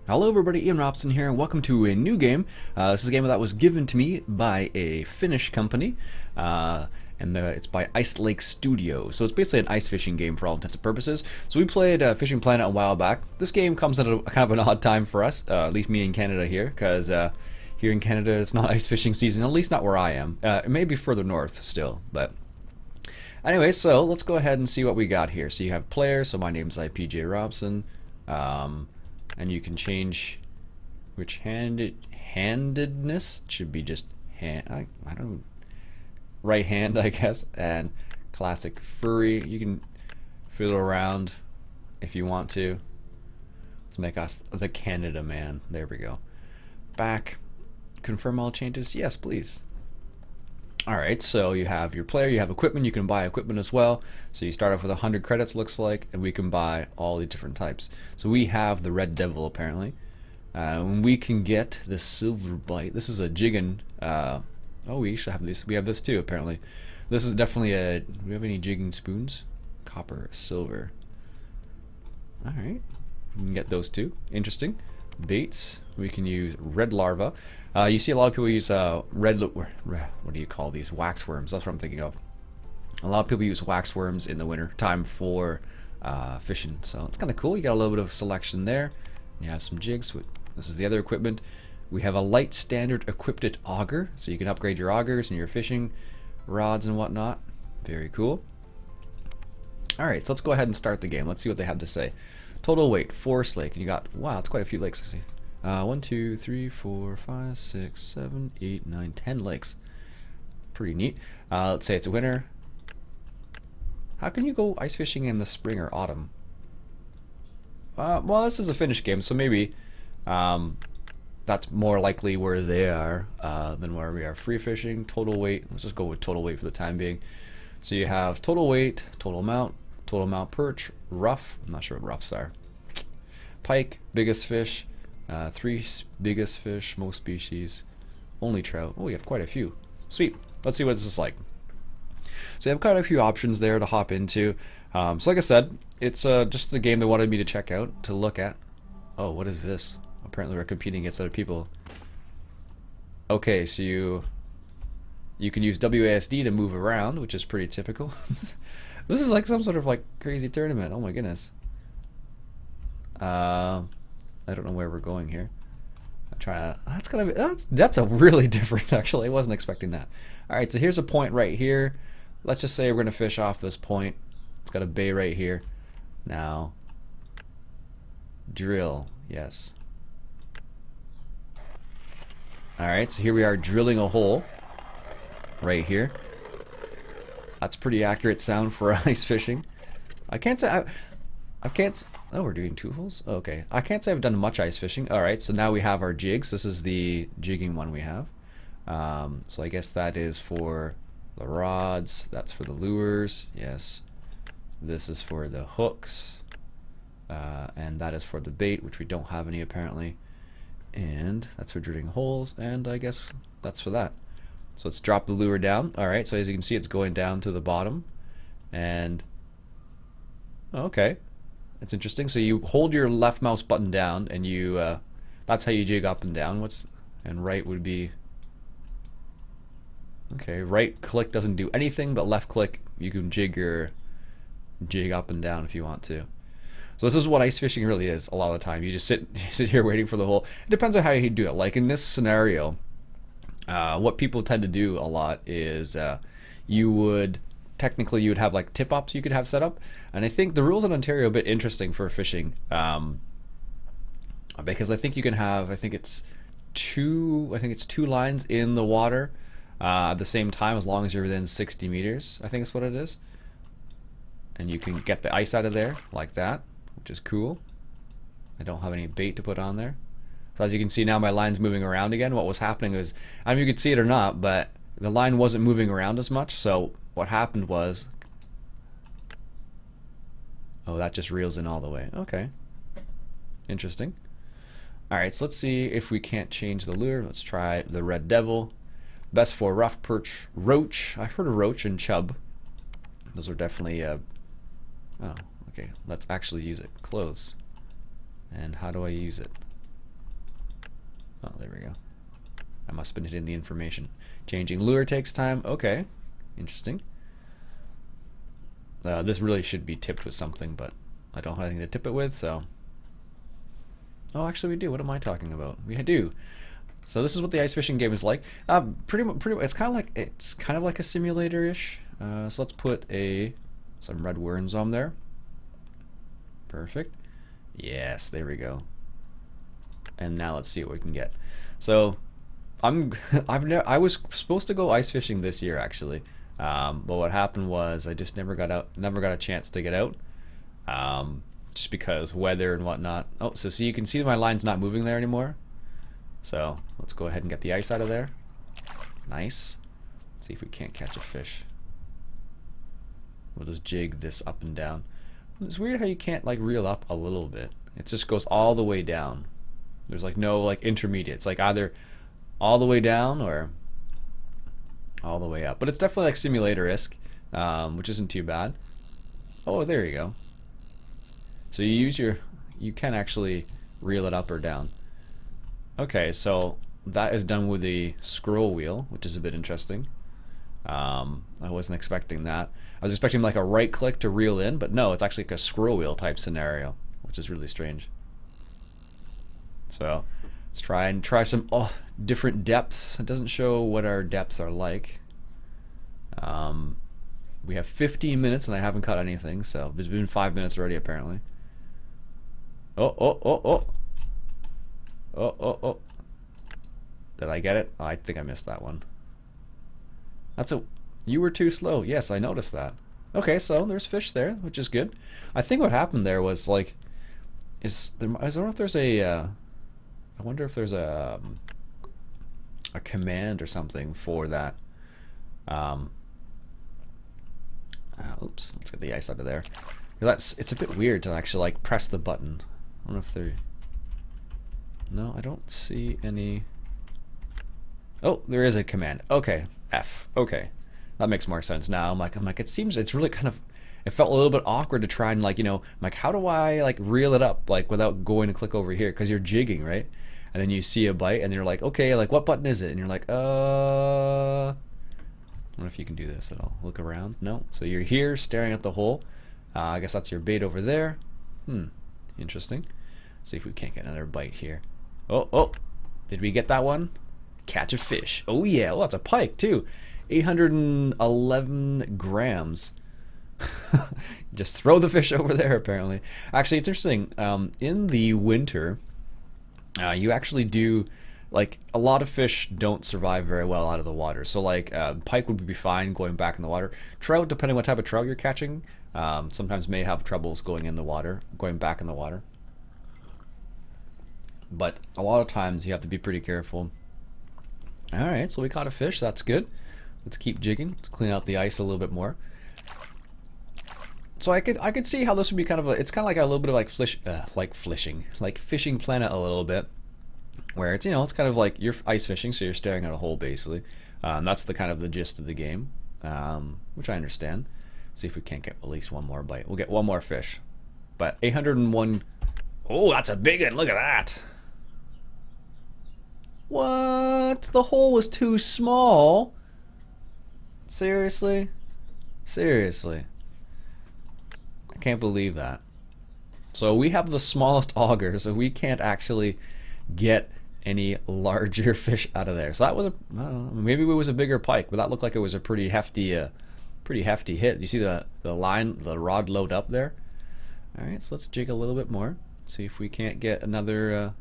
Hello everybody, Ian Robson here, and welcome to a new game. This is a game that was given to me by a Finnish company, and it's by Ice Lake Studio. So it's basically an ice fishing game for all intents and purposes. So we played Fishing Planet a while back. This game comes at a kind of an odd time for us, at least me in Canada here, because here in Canada it's not ice fishing season, at least not where I am. It may be further north still, but anyway, so let's go ahead and see what we got here. So you have players, so my name's IPJ Robson. And you can change which handedness should be just hand. I don't know, right hand, I guess. And classic furry. You can fiddle around if you want to. Let's make us the Canada man. There we go. Back. Confirm all changes. Yes, please. Alright, so you have your player, you have equipment, you can buy equipment as well. So you start off with 100 credits, looks like, and we can buy all the different types. So we have the Red Devil, apparently. We can get the Silver Bite. This is a jigging. Oh, we should have this. We have this too, apparently. This is definitely a. Do we have any jigging spoons? Copper, silver. Alright, we can get those too. Interesting. Baits. We can use red larva. You see a lot of people use what do you call these? Waxworms. That's what I'm thinking of. A lot of people use waxworms in the winter time for fishing. So it's kind of cool. You got a little bit of selection there. You have some jigs. This is the other equipment. We have a light standard equipped auger, so you can upgrade your augers and your fishing rods and whatnot. Very cool. Alright, so let's go ahead and start the game. Let's see what they have to say. Total weight, Forest Lake. And you got, wow, it's quite a few lakes actually. 1, 2, 3, 4, 5, 6, 7, 8, 9, 10 lakes. Pretty neat. Let's say it's winter. How can you go ice fishing in the spring or autumn? Well, this is a Finnish game, so maybe that's more likely where they are than where we are. Free fishing, total weight. Let's just go with total weight for the time being. So you have total weight, total amount perch, rough. I'm not sure what roughs are. Pike, biggest fish. 3 biggest fish, most species, only trout. Oh, we have quite a few. Sweet. Let's see what this is like. So you have quite a few options there to hop into. So like I said, it's just a game they wanted me to check out, to look at. Oh, what is this? Apparently we're competing against other people. Okay, so you can use WASD to move around, which is pretty typical. This is like some sort of like crazy tournament. Oh my goodness. I don't know where we're going here. I'm trying to. That's a really different. Actually, I wasn't expecting that. All right, so here's a point right here. Let's just say we're gonna fish off this point. It's got a bay right here. Now, drill. Yes. All right, so here we are drilling a hole right here. That's pretty accurate sound for ice fishing. I can't say I can't. Oh, we're doing 2 holes? Oh, okay. I can't say I've done much ice fishing. Alright, so now we have our jigs. This is the jigging one we have. So I guess that is for the rods. That's for the lures. Yes. This is for the hooks. And that is for the bait, which we don't have any apparently. And that's for drilling holes. And I guess that's for that. So let's drop the lure down. Alright, so as you can see, it's going down to the bottom. And okay. It's interesting. So you hold your left mouse button down, and you that's how you jig up and down. And right would be okay. Right click doesn't do anything, but left click you can jig up and down if you want to. So this is what ice fishing really is. A lot of the time, you just sit here waiting for the hole. It depends on how you do it. Like in this scenario, what people tend to do a lot is you would have like tip-ups you could have set up, and I think the rules in Ontario are a bit interesting for fishing, because I think you can have, I think it's two lines in the water at the same time, as long as you're within 60 meters, I think is what it is, and you can get the ice out of there like that, which is cool. I don't have any bait to put on there, so as you can see now my line's moving around again. What was happening was, I don't know if you could see it or not, but the line wasn't moving around as much, so what happened was, oh, that just reels in all the way. Okay. Interesting. Alright, so let's see if we can't change the lure. Let's try the Red Devil. Best for rough perch, roach. I've heard of roach and chub. Those are definitely, oh, okay. Let's actually use it. Close. And how do I use it? Oh, there we go. I must have been hitting the information. Changing lure takes time. Okay, interesting. This really should be tipped with something, but I don't have anything to tip it with, so. Oh, actually we do. What am I talking about? We do. So this is what the ice fishing game is like. Pretty. It's kind of like a simulator-ish. So let's put some red worms on there. Perfect. Yes, there we go. And now let's see what we can get. So I was supposed to go ice fishing this year actually, but what happened was I just never got a chance to get out, just because weather and whatnot. Oh, so see, you can see my line's not moving there anymore. So let's go ahead and get the ice out of there. Nice. See if we can't catch a fish. We'll just jig this up and down. It's weird how you can't like reel up a little bit. It just goes all the way down. There's like no like intermediate. It's like either all the way down or all the way up. But it's definitely like simulator-esque, which isn't too bad. Oh, there you go. So you can actually reel it up or down. Okay, so that is done with the scroll wheel, which is a bit interesting. I wasn't expecting that. I was expecting like a right click to reel in, but no, it's actually like a scroll wheel type scenario, which is really strange. So let's try some different depths. It doesn't show what our depths are like. We have 15 minutes and I haven't caught anything, so there's been 5 minutes already apparently. Oh. Did I get it? Oh, I think I missed that one. You were too slow. Yes, I noticed that. Okay, so there's fish there, which is good. I think what happened there was like, I don't know if there's I wonder if there's a command or something for that. Oops, let's get the ice out of there. It's a bit weird to actually like press the button. I don't know if there. No, I don't see any. Oh, there is a command. Okay, F. Okay, that makes more sense now. I'm like, it's really kind of. It felt a little bit awkward to try and like, I'm like, how do I like reel it up like without going to click over here? Because you're jigging, right? And then you see a bite, and you're like, okay, like what button is it? And you're like, I don't know if you can do this at all. Look around. No. So you're here staring at the hole. I guess that's your bait over there. Interesting. See if we can't get another bite here. Oh, did we get that one? Catch a fish. Oh yeah, well that's a pike too. 811 grams. Just throw the fish over there apparently. Actually, it's interesting. In the winter, you actually do, like, a lot of fish don't survive very well out of the water. So like pike would be fine going back in the water. Trout, depending what type of trout you're catching, sometimes may have troubles going back in the water. But a lot of times you have to be pretty careful. Alright, so we caught a fish, that's good. Let's keep jigging, let's clean out the ice a little bit more. So I could see how this would be kind of it's kind of like a little bit of like fishing planet a little bit, where it's it's kind of like you're ice fishing, so you're staring at a hole basically. That's the kind of the gist of the game, which I understand. See if we can't get at least one more bite. We'll get one more fish, but 801. Oh, that's a big one! Look at that. What? The hole was too small. Seriously? Seriously. I can't believe that. So we have the smallest auger, so we can't actually get any larger fish out of there. So that was I don't know, maybe it was a bigger pike, but that looked like it was a pretty hefty hit. You see the rod load up there? All right, so let's jig a little bit more. See if we can't get another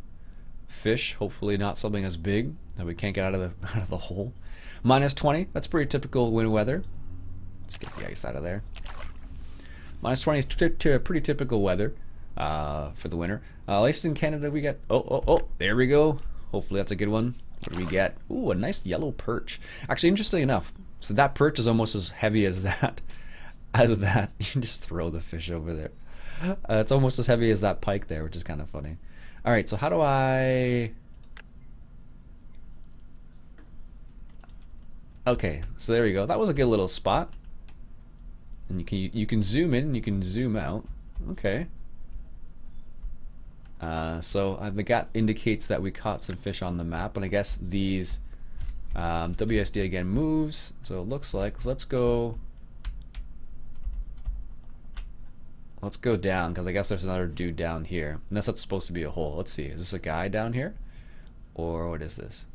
fish. Hopefully not something as big that we can't get out of the hole. -20. That's pretty typical winter weather. Let's get the ice out of there. -20 is pretty typical weather for the winter. At least in Canada we get. Oh! There we go. Hopefully that's a good one. What do we get? Ooh, a nice yellow perch. Actually, interestingly enough, so that perch is almost as heavy as that. You can just throw the fish over there. It's almost as heavy as that pike there, which is kind of funny. All right, so how do I? Okay, so there we go. That was a good little spot. And you can zoom in, and you can zoom out. Okay. So the indicates that we caught some fish on the map, and I guess these WSD again moves. So it looks like let's go down, because I guess there's another dude down here. Unless that's supposed to be a hole. Let's see. Is this a guy down here, or what is this?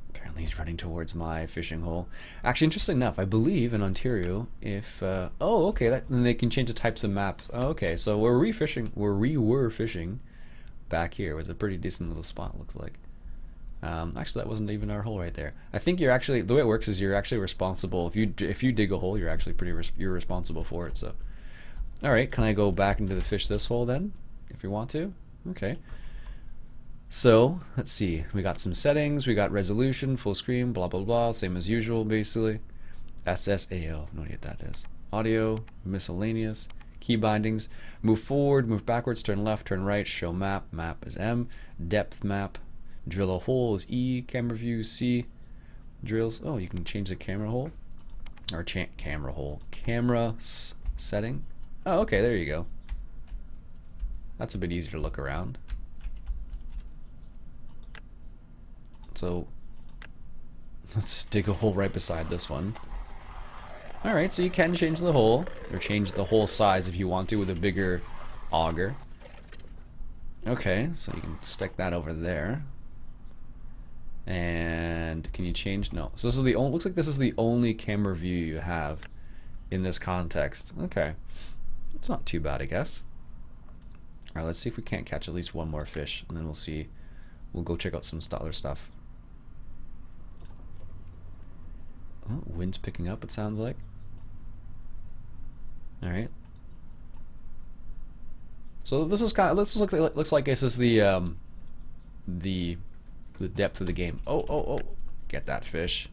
Apparently he's running towards my fishing hole. Actually, interesting enough, I believe in Ontario, if oh, okay, then they can change the types of maps. Oh, okay, so where we were fishing back here was a pretty decent little spot. Looks like. Actually, that wasn't even our hole right there. I think you're actually, the way it works is you're actually responsible. If you dig a hole, you're actually you're responsible for it. So, all right, can I go back into the fish this hole then, if you want to? Okay. So let's see. We got some settings. We got resolution, full screen, blah blah blah, same as usual basically. SSAO, no idea what that is. Audio, miscellaneous, key bindings, move forward, move backwards, turn left, turn right, show map. Map is M. Depth map. Drill a hole is E. Camera view C. Drills. Oh, you can change the camera hole. Or camera hole. Camera setting. Oh, okay, there you go. That's a bit easier to look around. So let's dig a hole right beside this one. Alright, so you can change the hole, or change the hole size if you want to with a bigger auger. Okay, so you can stick that over there. And can you change? No. So this is the only, looks like this is the only camera view you have in this context. Okay. It's not too bad, I guess. Alright, let's see if we can't catch at least one more fish, and then we'll see. We'll go check out some other stuff. Oh, wind's picking up, it sounds like. Alright. So this is kind of, looks like this is the depth of the game. Oh, get that fish.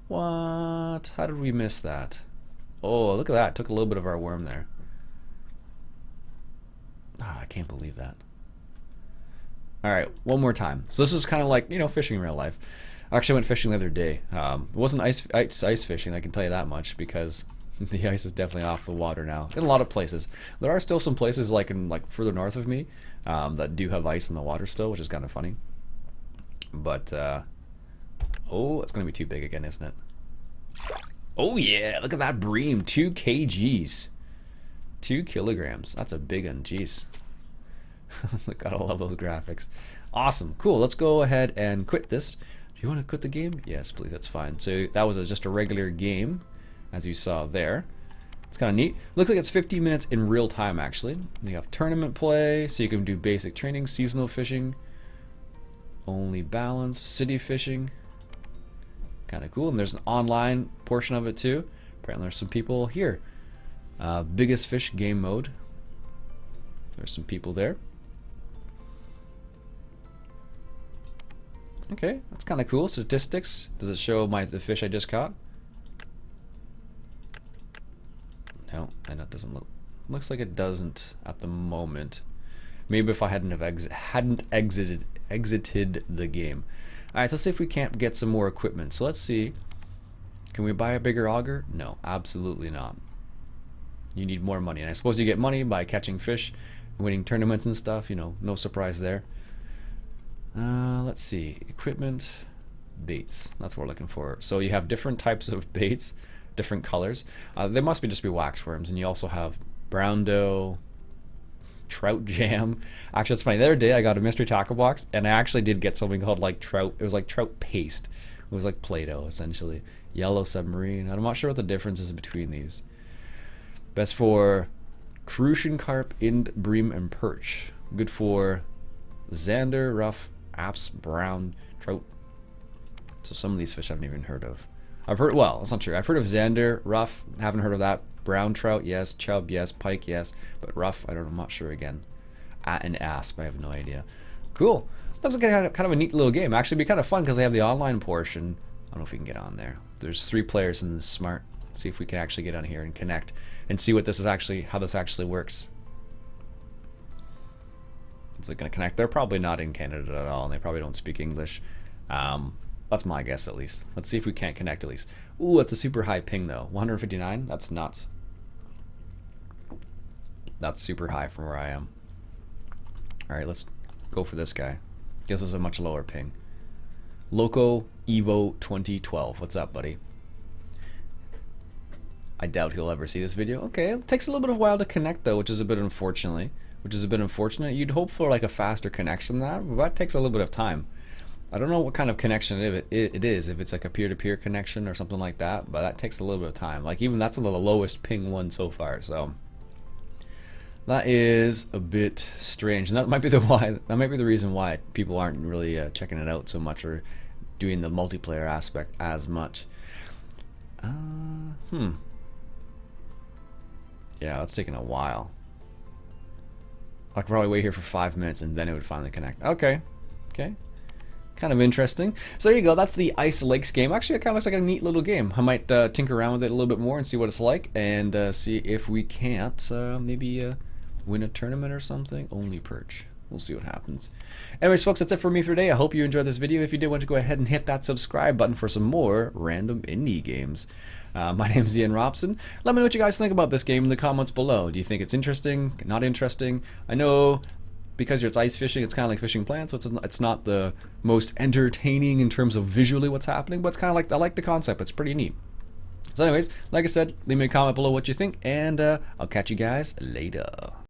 What? How did we miss that? Oh, look at that. Took a little bit of our worm there. Ah, I can't believe that. Alright, one more time. So this is kind of like, you know, fishing in real life. I actually went fishing the other day. It wasn't ice fishing, I can tell you that much, because the ice is definitely off the water now in a lot of places. There are still some places like further north of me that do have ice in the water still, which is kind of funny. But oh, it's gonna be too big again, isn't it? Oh yeah, look at that bream, 2 kgs, 2 kilograms. That's a big one, jeez. Gotta love those graphics. Awesome, cool. Let's go ahead and quit this. Do you want to quit the game? Yes, please. That's fine. So that was just a regular game, as you saw there. It's kind of neat. Looks like it's 15 minutes in real time, actually. You have tournament play, so you can do basic training, seasonal fishing, only balance, city fishing. Kind of cool. And there's an online portion of it too. Apparently there's some people here. Biggest fish game mode. There's some people there. Okay, that's kind of cool. Statistics. Does it show the fish I just caught? No, and it doesn't look. Looks like it doesn't at the moment. Maybe if I hadn't exited the game. All right, let's see if we can't get some more equipment. So let's see. Can we buy a bigger auger? No, absolutely not. You need more money, and I suppose you get money by catching fish, winning tournaments and stuff. You know, no surprise there. Let's see, equipment, baits, that's what we're looking for. So you have different types of baits, different colors. They must just be waxworms, and you also have brown dough, trout jam. Actually, it's funny, the other day I got a mystery tackle box, and I actually did get something called like trout, it was like trout paste. It was like Play-Doh, essentially. Yellow submarine, I'm not sure what the difference is between these. Best for crucian carp, ind, bream, and perch. Good for zander, rough, apps, brown, trout. So some of these fish I haven't even heard of. I've heard, well, that's not true. I've heard of zander, rough, haven't heard of that. Brown trout, yes. Chub, yes. Pike, yes. But rough, I don't know, I'm not sure again. And asp, I have no idea. Cool. Looks like kind of a neat little game. Actually, it'd be kind of fun because they have the online portion. I don't know if we can get on there. There's 3 players in this smart. Let's see if we can actually get on here and connect and see what this is actually, how this actually works. Is it going to connect? They're probably not in Canada at all, and they probably don't speak English. That's my guess, at least. Let's see if we can't connect, at least. Ooh, that's a super high ping, though. 159? That's nuts. That's super high from where I am. Alright, let's go for this guy. This is a much lower ping. Loco Evo 2012. What's up, buddy? I doubt he'll ever see this video. Okay, it takes a little bit of a while to connect though, which is a bit unfortunate. You'd hope for like a faster connection than that, but that takes a little bit of time. I don't know what kind of connection it is, if it's like a peer-to-peer connection or something like that, but that takes a little bit of time. Like even that's the lowest ping one so far, so that is a bit strange. And that might be the reason why people aren't really checking it out so much or doing the multiplayer aspect as much. Yeah, that's taking a while. I could probably wait here for 5 minutes and then it would finally connect. Okay. Kind of interesting. So there you go. That's the Ice Lakes game. Actually, it kind of looks like a neat little game. I might tinker around with it a little bit more and see what it's like, and see if we can't maybe win a tournament or something. Only perch. We'll see what happens. Anyways, folks, that's it for me for today. I hope you enjoyed this video. If you did, want to go ahead and hit that subscribe button for some more random indie games. My name is Iain Robson. Let me know what you guys think about this game in the comments below. Do you think it's interesting? Not interesting? I know because it's ice fishing, it's kind of like fishing plants, so it's not the most entertaining in terms of visually what's happening, but it's kind of like, I like the concept. It's pretty neat. So anyways, like I said, leave me a comment below what you think, and I'll catch you guys later.